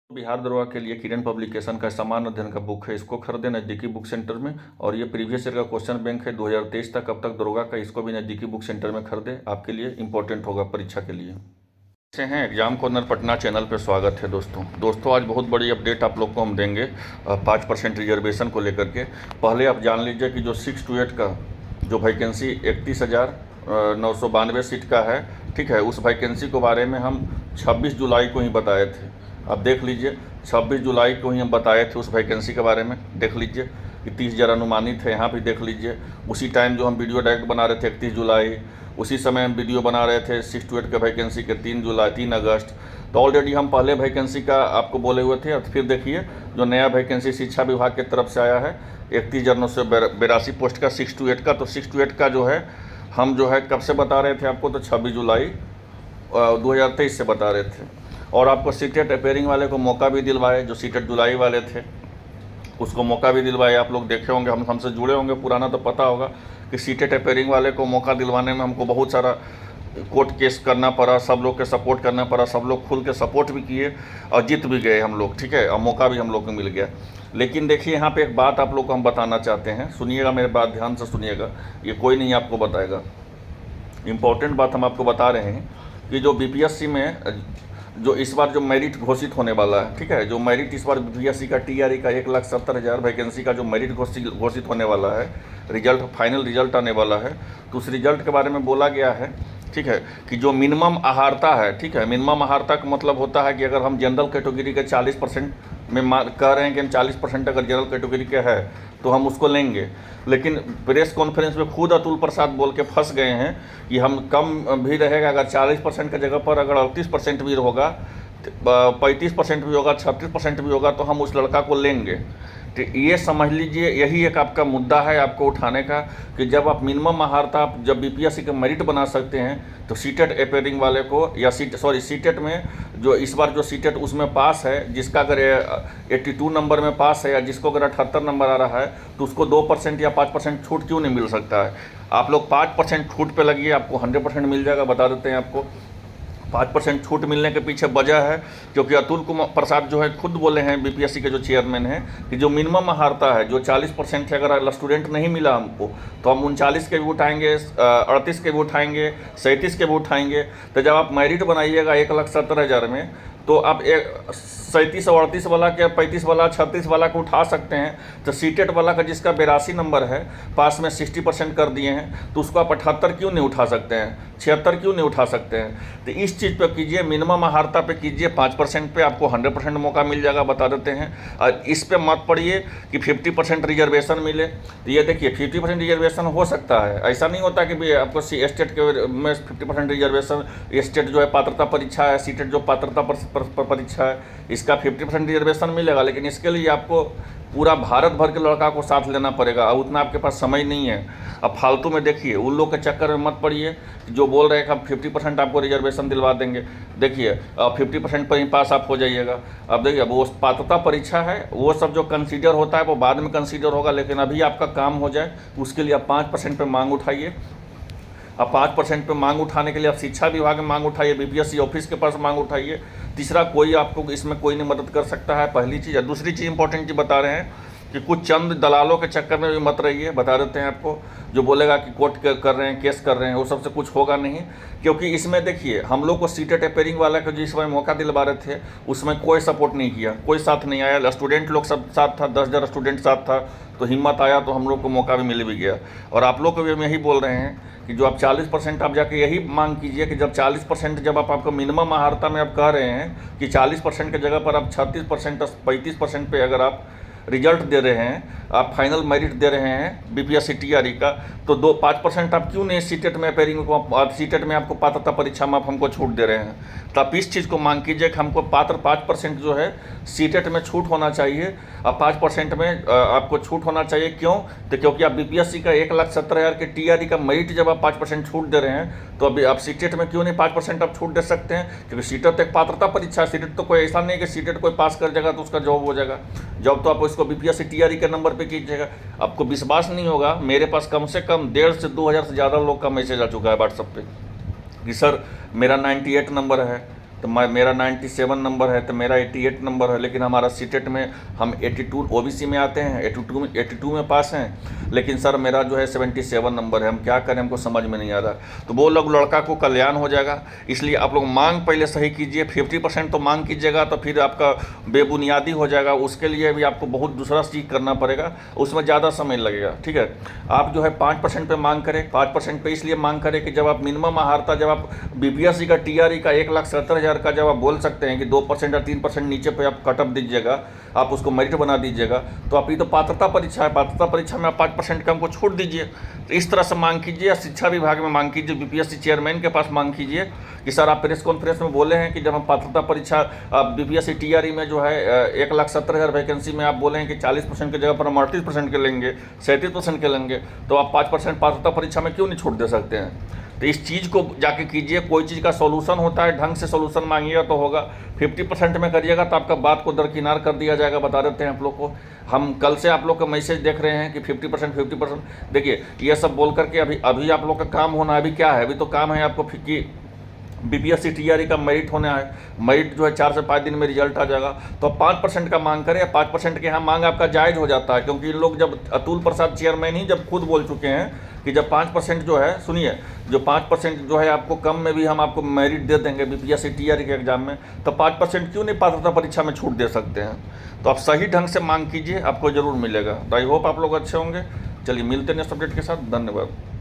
बिहार दरोगा के लिए किरण पब्लिकेशन का सामान्य अध्ययन का बुक है, इसको खरीदे नज़दीकी बुक सेंटर में। और ये प्रीवियस ईयर का क्वेश्चन बैंक है 2023 तक अब तक दरोगा का, इसको भी नज़दीकी बुक सेंटर में खरीदे, आपके लिए इंपॉर्टेंट होगा परीक्षा के लिए। से हैं एग्जाम कॉर्नर पटना चैनल पे स्वागत है दोस्तों आज बहुत बड़ी अपडेट आप लोग को हम देंगे 5% रिजर्वेशन को लेकर के। पहले आप जान लीजिए कि जो 6 to 8 का जो वैकेंसी 31,992 सीट का है, ठीक है, उस वैकेंसी के बारे में हम 26 जुलाई को ही बताए थे। अब देख लीजिए 26 जुलाई को ही हम बताए थे उस वैकेंसी के बारे में। देख लीजिए कि 30,000 अनुमानित है, यहाँ भी देख लीजिए। उसी टाइम जो हम वीडियो डायरेक्ट बना रहे थे 31 जुलाई, उसी समय हम वीडियो बना रहे थे 6 to 8 के वैकेंसी के 3 अगस्त। तो ऑलरेडी हम पहले वैकेंसी का आपको बोले हुए थे। और फिर देखिए जो नया वैकेंसी शिक्षा विभाग की तरफ से आया है 31,982 पोस्ट का 6 to 8 का। तो 6 to 8 का जो है हम जो है कब से बता रहे थे आपको, तो 26 जुलाई 2023 से बता रहे थे। और आपको सीटेट अपेयरिंग वाले को मौका भी दिलवाए, जो सीटेट जुलाई वाले थे उसको मौका भी दिलवाए। आप लोग देखे होंगे, हमसे जुड़े होंगे पुराना, तो पता होगा कि सीटेट अपेयरिंग वाले को मौका दिलवाने में हमको बहुत सारा कोर्ट केस करना पड़ा, सब लोग के सपोर्ट करना पड़ा, सब लोग खुल के सपोर्ट भी किए और जीत भी गए हम लोग, ठीक है, और मौका भी हम लोग को मिल गया। लेकिन देखिए यहाँ पे एक बात आप लोग को हम बताना चाहते हैं, सुनिएगा मेरे बात ध्यान से सुनिएगा, ये कोई नहीं आपको बताएगा। इम्पोर्टेंट बात हम आपको बता रहे हैं कि जो बीपीएससी में जो इस बार जो मेरिट घोषित होने वाला है, ठीक है, जो मेरिट इस बार बीपीएससी का टीआरई का 1,70,000 वैकेंसी का जो मेरिट घोषित होने वाला है, रिजल्ट फाइनल रिजल्ट आने वाला है, तो उस रिजल्ट के बारे में बोला गया है, ठीक है, कि जो मिनिमम आहारता है, ठीक है, मिनिमम आहारता का मतलब होता है कि अगर हम जनरल कैटेगरी के 40% में कह रहे हैं कि हम 40% अगर जनरल कैटेगरी के है तो हम उसको लेंगे। लेकिन प्रेस कॉन्फ्रेंस में खुद अतुल प्रसाद बोल के फंस गए हैं कि हम कम भी रहेगा, अगर 40% की जगह पर अगर 38% भी होगा, 35% भी होगा, 36% भी होगा, तो हम उस लड़का को लेंगे। तो ये समझ लीजिए यही एक आपका मुद्दा है आपको उठाने का, कि जब आप मिनिमम आहारता आप जब बीपीएससी का मेरिट बना सकते हैं तो सीटेट अपेयरिंग वाले को या सीटेट में जो इस बार जो सीटेट उसमें पास है, जिसका अगर 82 नंबर में पास है या जिसको अगर 78 नंबर आ रहा है, तो उसको 2% या 5% छूट क्यों नहीं मिल सकता है। आप लोग 5% छूट पे लगिए, आपको 100% मिल जाएगा। बता देते हैं आपको 5% छूट मिलने के पीछे वजह है क्योंकि अतुल कुमार प्रसाद जो है खुद बोले हैं, बीपीएससी के जो चेयरमैन हैं, कि जो मिनिमम आहारता है जो 40% है, अगर स्टूडेंट नहीं मिला हमको तो हम 39 के भी उठाएंगे, 38 के भी उठाएंगे, 37 के भी उठाएंगे। तो जब आप मेरिट बनाइएगा 1,70,000 में, तो आप 37 और 38 वाला के 35 वाला 36 वाला को उठा सकते हैं। तो सीटेट वाला का जिसका 82 नंबर है, पास में 60% कर दिए हैं, तो उसको आप 78 क्यों नहीं उठा सकते हैं, 76 क्यों नहीं उठा सकते हैं। तो इस चीज़ पे कीजिए, मिनिमम आहारता पे कीजिए, 5% पे आपको 100% मौका मिल जाएगा। बता देते हैं, और इस पे मत पड़िए कि 50% रिजर्वेशन मिले। तो ये देखिए 50% रिजर्वेशन हो सकता है, ऐसा नहीं होता कि भाई आपको स्टेट के में 50% रिजर्वेशन, स्टेट जो है पात्रता परीक्षा है, सीटेट जो पात्रता परीक्षा है, इसका 50% रिजर्वेशन मिलेगा। लेकिन इसके लिए आपको पूरा भारत भर के लड़का को साथ लेना पड़ेगा, और उतना आपके पास समय नहीं है। अब फालतू में देखिए उन लोग के चक्कर में मत पड़िए जो बोल रहे हैं कि हम 50% आपको रिजर्वेशन दिलवा देंगे। देखिए 50% पर ही पास आप हो जाइएगा। अब देखिए वो पात्रता परीक्षा है, वो सब जो कंसीडर होता है वो बाद में कंसीडर होगा, लेकिन अभी आपका काम हो जाए उसके लिए आप 5% पर मांग उठाइए। अब 5% पे मांग उठाने के लिए आप शिक्षा विभाग में मांग उठाइए, बीपीएससी ऑफिस के पास मांग उठाइए। तीसरा, कोई आपको इसमें कोई नहीं मदद कर सकता है, पहली चीज़। दूसरी चीज़ इंपॉर्टेंट चीज़ बता रहे हैं कि कुछ चंद दलालों के चक्कर में भी मत रहिए। बता देते हैं आपको, जो बोलेगा कि कोर्ट कर रहे हैं, केस कर रहे हैं, वो सबसे कुछ होगा नहीं। क्योंकि इसमें देखिए हम लोग को सीटेट अपेयरिंग वाला को जिस समय मौका दिलवा रहे थे उसमें कोई सपोर्ट नहीं किया, कोई साथ नहीं आया। स्टूडेंट लोग सब साथ था, 10,000 स्टूडेंट साथ था, तो हिम्मत आया तो हम लोग को मौका भी मिल भी गया। और आप लोग को भी हम यही बोल रहे हैं कि जो आप 40% आप जाके यही मांग कीजिए कि जब 40% जब आपको मिनिमम आहारता में आप कह रहे हैं कि 40% की जगह पर आप 36% 35% पे अगर आप रिजल्ट दे रहे हैं, आप फाइनल मेरिट दे रहे हैं बीपीएससी टीआरई का, तो 5% आप क्यों नहीं सीटेट में अपेयरिंग को, सीटेट में आपको पात्रता परीक्षा में आप हमको छूट दे रहे हैं। तो आप इस चीज़ को मांग कीजिए कि हमको 5% जो है सीटेट में छूट होना चाहिए, अब 5% में आपको छूट होना चाहिए। क्यों? तो क्योंकि आप बीपीएससी का 1,70,000 के टीआरई का मेरिट जब आप 5% छूट दे रहे हैं, तो अभी आप सीटेट में क्यों नहीं 5% आप छूट दे सकते हैं। क्योंकि सीटेट तो एक पात्रता परीक्षा है, सीटेट तो कोई ऐसा नहीं कि सीटेट कोई पास कर जाएगा तो उसका जॉब हो जाएगा। जॉब तो आप इसको बीपीएससी टीआरई के नंबर पे कीजिएगा। आपको विश्वास नहीं होगा, मेरे पास कम से कम 1,500 से 2,000 से ज़्यादा लोग का मैसेज आ चुका है व्हाट्सएप पे कि सर मेरा 98 नंबर है, तो मेरा 97 नंबर है, तो मेरा 88 नंबर है, लेकिन हमारा सीटेट में हम 82 ओबीसी में आते हैं, 82 में पास हैं, लेकिन सर मेरा जो है 77 नंबर है, हम क्या करें, हमको समझ में नहीं आ रहा। तो वो लोग लड़का को कल्याण हो जाएगा। इसलिए आप लोग मांग पहले सही कीजिए। 50% तो मांग कीजिएगा तो फिर आपका बेबुनियादी हो जाएगा, उसके लिए भी आपको बहुत दूसरा चीज़ करना पड़ेगा, उसमें ज़्यादा समय लगेगा। ठीक है, आप जो है 5% पे मांग करें। 5% पे इसलिए मांग करें कि जब आप मिनिमम आहारता, जब आप बीपीएससी का टीआरई का 1,70,000 का जब आप बोल सकते हैं कि 2% या 3% नीचे पे आप कटअप दीजिएगा, आप उसको मेरिट बना दीजिएगा, तो आप ये तो पात्रता परीक्षा है, पात्रता परीक्षा में आप 5% का हमको छूट दीजिए। तो इस तरह से मांग कीजिए, या शिक्षा विभाग में मांग कीजिए, बीपीएससी चेयरमैन के पास मांग कीजिए कि सर आप प्रेस कॉन्फ्रेंस में बोले हैं कि जब हम पात्रता परीक्षा बीपीएससी टीआरई में जो है 1,70,000 वैकेंसी में आप बोले हैं कि 40% की जगह पर हम 38% के लेंगे, 37% के लेंगे, तो आप 5% पात्रता परीक्षा में क्यों नहीं छूट दे सकते हैं? तो इस चीज़ को जाके कीजिए। कोई चीज़ का सॉल्यूशन होता है, ढंग से सॉल्यूशन मांगिएगा तो होगा। 50% में करिएगा तो आपका बात को दरकिनार कर दिया जाएगा। बता देते हैं आप लोग को, हम कल से आप लोग का मैसेज देख रहे हैं कि 50%। देखिए ये सब बोल करके अभी आप लोग का काम होना है। अभी क्या है, अभी तो काम है आपको कि बीपीएससी टीआरई का मेरिट होना है। मेरिट जो है 4 से 5 दिन में रिजल्ट आ जाएगा। तो आप 5% का मांग करें। 5% के यहाँ मांग आपका जायज़ हो जाता है, क्योंकि इन लोग जब अतुल प्रसाद चेयरमैन ही जब खुद बोल चुके हैं कि जब 5% जो है, सुनिए, जो 5% जो है आपको कम में भी हम आपको मेरिट दे देंगे बीपीएससी टीआरई के एग्जाम में, तो 5% क्यों नहीं पात्रता परीक्षा में छूट दे सकते हैं? तो आप सही ढंग से मांग कीजिए, आपको ज़रूर मिलेगा। तो आई होप आप लोग अच्छे होंगे। चलिए मिलते हैं नेक्स्ट अपडेट के साथ। धन्यवाद।